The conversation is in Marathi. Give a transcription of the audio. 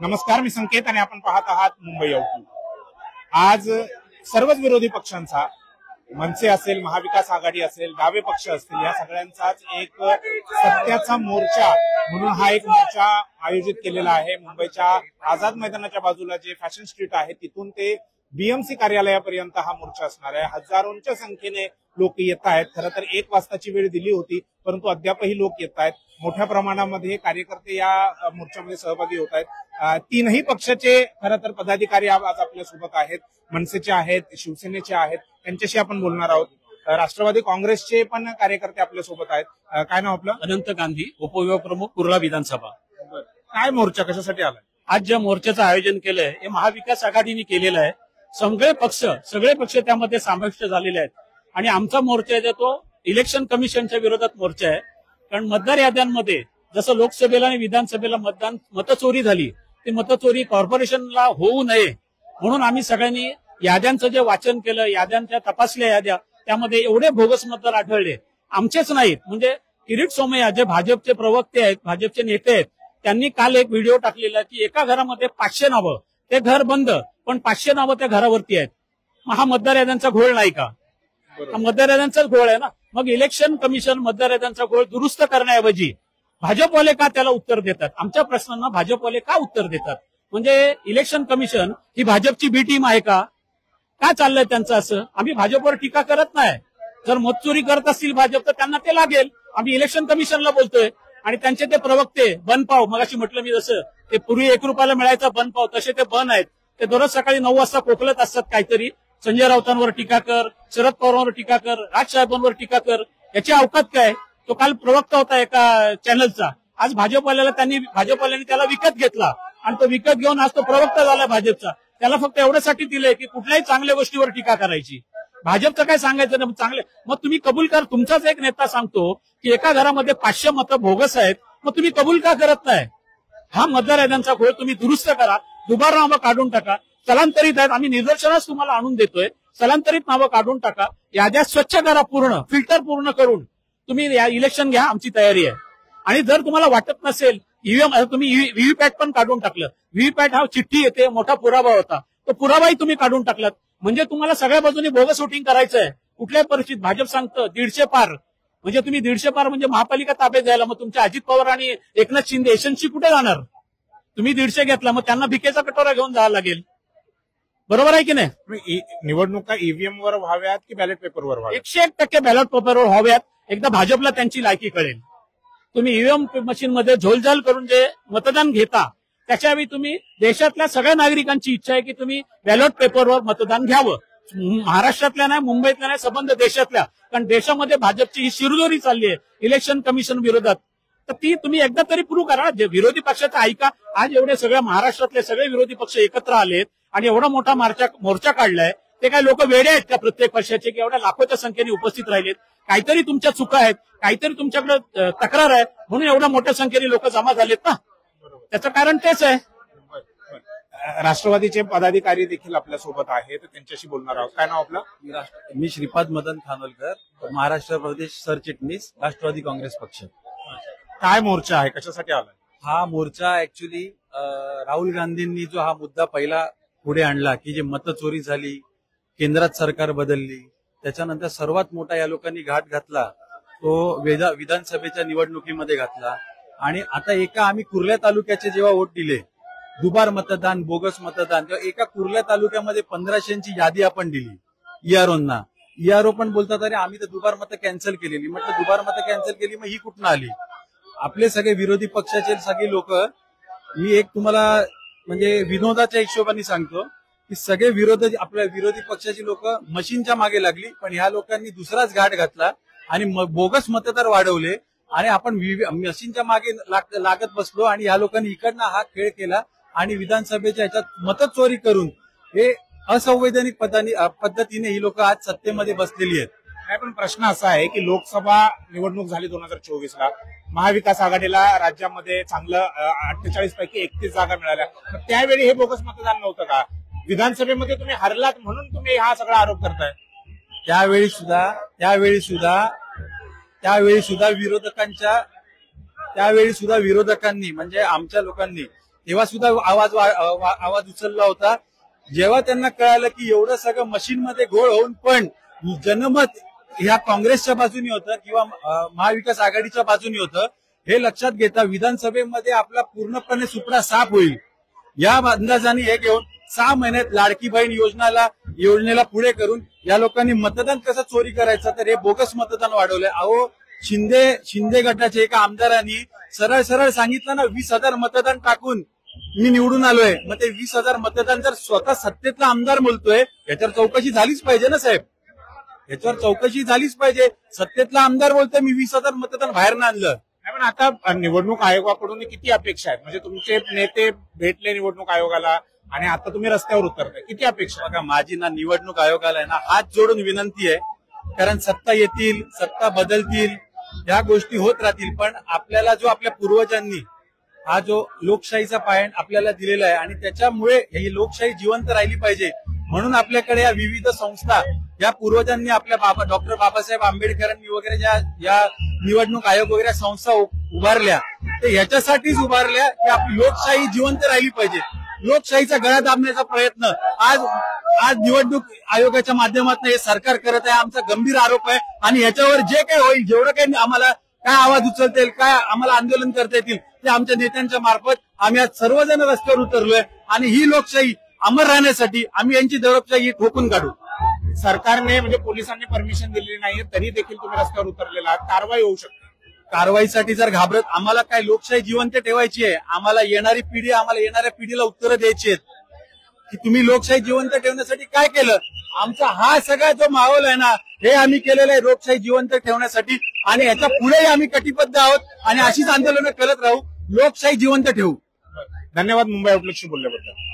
नमस्कार, मी संकेत आणि आपण पाहत आहात मुंबई आउटलुक। आज सर्वच विरोधी पक्षांचा, मनसे असेल, महाविकास आघाडी असेल, डावे पक्ष असतील, या सगळ्यांचाच एक सत्याचा मोर्चा म्हणून हा एक मोर्चा आयोजित केलेला आहे। मुंबईच्या आझाद मैदानाच्या बाजूला जे फॅशन स्ट्रीट आहे तिथून ते बीएमसी कार्यालयापर्यंत हा मोर्चा असणार आहे। हजारोंच्या संख्येने लोक येत आहेत। खरं तर 1 वाजताची वेळ दिली होती, परंतु अद्यापही लोक येत आहेत। मोठ्या प्रमाणामध्ये कार्यकर्ते या मोर्चामध्ये सहभागी होत आहेत। तीनही पक्षाचे खरं तर पदाधिकारी आज आपल्या सोबत आहेत। मनसेचे आहेत, शिवसेनेचे आहेत, त्यांच्याशी आपण बोलणार आहोत। राष्ट्रवादी काँग्रेसचे पण कार्यकर्ते आपल्या सोबत आहेत। काय नाव आपलं? अनंत गांधी, उपविभाग प्रमुख, कुर्ला विधानसभा। काय मोर्चा कशासाठी आलाय? आज ज्या मोर्चाचं आयोजन केलंय हे महाविकास आघाडीने केलेलं आहे। सगळे पक्ष त्यामध्ये समाविष्ट झालेले आहेत आणि आमचा मोर्चा आहे तो इलेक्शन कमिशनच्या विरोधात मोर्चा आहे। कारण मतदार याद्यांमध्ये जसं लोकसभेला आणि विधानसभेला मतचोरी झाली, ती मतचोरी कॉर्पोरेशनला होऊ नये म्हणून आम्ही सगळ्यांनी याद्यांचं जे वाचन केलं, याद्यांच्या तपासल्या याद्या, त्यामध्ये एवढे बोगस मतदार आढळले। आमचेच नाहीत, म्हणजे किरीट सोमय्या जे भाजपचे प्रवक्ते आहेत, भाजपचे नेते आहेत, त्यांनी काल एक व्हिडिओ टाकलेला की एका घरामध्ये 500 नावं, ते घर बंद पण 500 नावं त्या घरावरती आहेत। हा मतदार याद्यांचा घोळ नाही का? हा मतदार याद्यांचाच घोळ आहे ना। मग इलेक्शन कमिशन मतदार याद्यांचा घोळ दुरुस्त करण्याऐवजी भाजपवाले का त्याला उत्तर देतात? आमच्या प्रश्नांना भाजपवाले का उत्तर देतात? म्हणजे इलेक्शन कमिशन ही भाजपची बी टीम आहे का? का चाललंय त्यांचं असं? आम्ही भाजपवर टीका करत नाही। जर मतचोरी करत असतील भाजप तर त्यांना ते लागेल। आम्ही इलेक्शन कमिशनला बोलतोय आणि त्यांचे ते प्रवक्ते बनपाव, मगाशी म्हटलं मी जसं ते पूर्वी 1 रुपयाला मिळायचा बनपाव, तसे ते बन आहेत। ते दररोज सकाळी 9 वाजता कोकलत असतात काहीतरी, संजय राऊतांवर टीका कर, शरद पवारांवर टीका कर, राजसाहेबांवर टीका कर। याची अवकात काय? तो काल प्रवक्ता होता एका चॅनलचा, आज भाजपवाल्यांनी त्याला विकत घेतला आणि तो विकत घेऊन आज तो प्रवक्ता झाला भाजपचा। त्याला फक्त एवढ्यासाठी दिलंय की कुठल्याही चांगल्या गोष्टीवर टीका करायची। भाजपचं काय सांगायचं ना चांगले, मग तुम्ही कबूल कर। तुमचाच एक नेता सांगतो की एका घरामध्ये 500 मतं बोगस आहेत, मग तुम्ही कबूल का करत नाही? हा मतदार याद्यांचा घोळ तुम्ही दुरुस्त करा, दुबार नावं काढून टाका। स्थलांतरित आहेत, आम्ही निदर्शनास तुम्हाला आणून देतोय, स्थलांतरित नावं काढून टाका, याद्या स्वच्छ करा, पूर्ण फिल्टर पूर्ण करून तुम्ही या इलेक्शन घ्या, आमची तयारी आहे। आणि जर तुम्हाला वाटत नसेल ईव्हीएम, तुम्ही व्हीव्हीपॅट पण काढून टाकलं। व्हीव्हीपॅट हा चिठ्ठी येते, मोठा पुरावा होता, तो पुरावाही तुम्ही काढून टाकलात। म्हणजे तुम्हाला सगळ्या बाजूनी बोगस वोटिंग करायचं आहे। कुठल्याही परिस्थितीत भाजप सांगतं 150 पार, म्हणजे तुम्ही 150 पार म्हणजे महापालिका ताब्यात घ्यायला, मग तुमच्या अजित पवार आणि एकनाथ शिंदे एजन्सी कुठे जाणार? तुम्ही 150 घेतला, मग त्यांना भिकेचा कटोरा घेऊन जावं लागेल। बरोबर आहे की नाही? निवडणुका ईव्हीएम वर व्हाव्यात की बॅलेट पेपरवर व्हाव्यात? 101% बॅलेट पेपरवर व्हाव्यात। एकदा भाजपला त्यांची लायकी कळेल। तुम्ही ईव्हीएम मशीन मध्ये झोलझाल करून जे मतदान घेता, त्याच्यावेळी तुम्ही देशातल्या सगळ्या नागरिकांची इच्छा आहे की तुम्ही बॅलेट पेपरवर मतदान घ्यावं। महाराष्ट्रातल्या नाही, मुंबईतल्या नाही, संबंध देशातल्या। कारण देशामध्ये भाजपची ही शिरजोरी चालली आहे इलेक्शन कमिशन विरोधात, तर ती तुम्ही एकदा तरी प्रूव्ह करा। जे विरोधी पक्षाचं ऐका, आज एवढे सगळ्या महाराष्ट्रातले सगळे विरोधी पक्ष एकत्र आलेत आणि एवढा मोठा मोर्चा काढलाय। ते काय लोक वेडे आहेत का प्रत्येक पक्षाचे की एवढ्या लाखोच्या संख्येने उपस्थित राहिलेत? काहीतरी तुमच्या चुका आहेत, काहीतरी तुमच्याकडे तक्रार आहे, म्हणून एवढ्या मोठ्या संख्येने लोक जमा झालेत ना। त्याचं कारण तेच आहे। राष्ट्रवादीचे पदाधिकारी देखील आपल्या सोबत आहेत, त्यांच्याशी बोलणार आहोत। काय नाव आपलं? मी श्रीपाद मदन खानोलकर, महाराष्ट्र प्रदेश सरचिटणीस, राष्ट्रवादी काँग्रेस पक्ष। काय मोर्चा आहे, कशासाठी आलाय? हा मोर्चा ऍक्च्युली राहुल गांधींनी जो हा मुद्दा पहिला पुढे आणला की जे मतचोरी झाली, केंद्रात सरकार बदलली, त्याच्यानंतर सर्वात मोठा या लोकांनी घाट घातला तो विधानसभेच्या निवडणुकीमध्ये घातला। आणि आता आम्ही कुर्ला तालुक्याचे जेव्हा वोट दिले, दुबार मतदान, बोगस मतदान, तेव्हा एका कुर्ला तालुक्यामध्ये 1500ची यादी आपण दिली ईआरओंना। ईआरओ पण बोलतात अरे आम्ही तर दुबार मतं कॅन्सल केलेली। म्हटलं दुबार मतं कॅन्सल केली, मग ही कुठून आली? आपले सगळे विरोधी पक्षाचे सगळे लोक, मी एक तुम्हाला म्हणजे विनोदाच्या हिशोबाने सांगतो की सगळे आपल्या विरोधी पक्षाची लोक मशीनच्या मागे लागली, पण ह्या लोकांनी दुसराच घाट घातला आणि बोगस मतदार वाढवले आणि आपण मशीनच्या मागे लागत बसलो आणि ह्या लोकांनी इकडनं हा खेळ केला आणि विधानसभेच्या ह्याच्यात मतचोरी करून हे असंवैधानिक पद्धतीने ही लोक आज सत्तेमध्ये बसलेली आहेत। पण प्रश्न असा आहे की लोकसभा निवडणूक झाली 2024ला, महाविकास आघाडीला राज्यामध्ये चांगलं 48 पैकी 31 जागा मिळाल्या, त्यावेळी हे बोगस मतदान नव्हतं का? विधानसभेमध्ये तुम्ही हरलात म्हणून तुम्ही हा सगळा आरोप करताय। त्यावेळी सुद्धा विरोधकांनी म्हणजे आमच्या लोकांनी तेव्हा सुद्धा आवाज उचलला होता. जेव्हा त्यांना कळालं की एवढं सगळं मशीनमध्ये घोळ होऊन पण जनमत ह्या काँग्रेसच्या बाजूने होतं किंवा महाविकास आघाडीच्या बाजूने होतं, हे लक्षात घेता विधानसभेमध्ये आपला पूर्णपणे सुपडा साफ होईल या अंदाजाने हे घेऊन 6 महिन्यात लाडकी बहीण योजनेला पुढे करून या लोकांनी मतदान कसं चोरी करायचं तर हे बोगस मतदान वाढवलंय. अहो शिंदे गटाच्या एका आमदारांनी सरळ सांगितलं ना, 20,000 मतदान टाकून मी निवडून आलोय. मग ते 20,000 मतदान जर स्वतः सत्तेतला आमदार बोलतोय याच्यावर चौकशी झालीच पाहिजे ना साहेब, याच्यावर चौकशी झालीच पाहिजे. सत्तेतला आमदार बोलतोय मी 20,000 मतदान बाहेर आणलं. पण आता निवडणूक आयोगाकडून किती अपेक्षा आहेत? म्हणजे तुमचे नेते भेटले निवडणूक आयोगाला आणि आता तुम्ही रस्त्यावर उतरताय, किती अपेक्षा? बघा, माझी ना निवडणूक आयोगाला आहे ना हात जोडून विनंती आहे, कारण सत्ता येतील, सत्ता बदलतील, या गोष्टी होत राहतील, पण आपल्याला जो आपल्या पूर्वजांनी हा जो लोकशाहीचा पायंड आपल्याला दिलेला आहे आणि त्याच्यामुळे ही लोकशाही जिवंत राहिली पाहिजे म्हणून आपल्याकडे या विविध संस्था, या पूर्वजांनी आपल्या डॉक्टर बाबासाहेब आंबेडकरांनी वगैरे या निवडणूक आयोग वगैरे संस्था उभारल्या, ते ह्याच्यासाठीच उभारल्या की आपली लोकशाही जिवंत राहिली पाहिजे. लोकशाहीचा गळा दाबण्याचा प्रयत्न आज निवडणूक आयोगाच्या माध्यमातून हे सरकार करत आहे, आमचा गंभीर आरोप आहे. आणि ह्याच्यावर जे काही होईल, जेवढं काही आम्हाला काय आवाज उचलता येईल, काय आम्हाला आंदोलन करता येतील, ते आमच्या नेत्यांच्या मार्फत आम्ही आज सर्वजण रस्त्यावर उतरलोय आणि ही लोकशाही अमर राहण्यासाठी आम्ही यांची दडपशाही ठोकून काढू. सरकारने म्हणजे पोलिसांनी परमिशन दिलेली नाहीये तरी देखील तुम्ही रस्त्यावर उतरलेला आहात, कारवाई होऊ शकते. कारवाईसाठी जर घाबरत, आम्हाला काय लोकशाही जिवंत ठेवायची आहे, आम्हाला येणाऱ्या पिढीला उत्तरं द्यायची आहेत की तुम्ही लोकशाही जिवंत ठेवण्यासाठी काय केलं. आमचा हा सगळा जो माहोल आहे ना, हे आम्ही केलेलं आहे लोकशाही जिवंत ठेवण्यासाठी आणि ह्याच्या पुढेही आम्ही कटिबद्ध आहोत आणि अशीच आंदोलनं करत राहू, लोकशाही जिवंत ठेवू. धन्यवाद मुंबई आउटलुकशी बोलल्याबद्दल.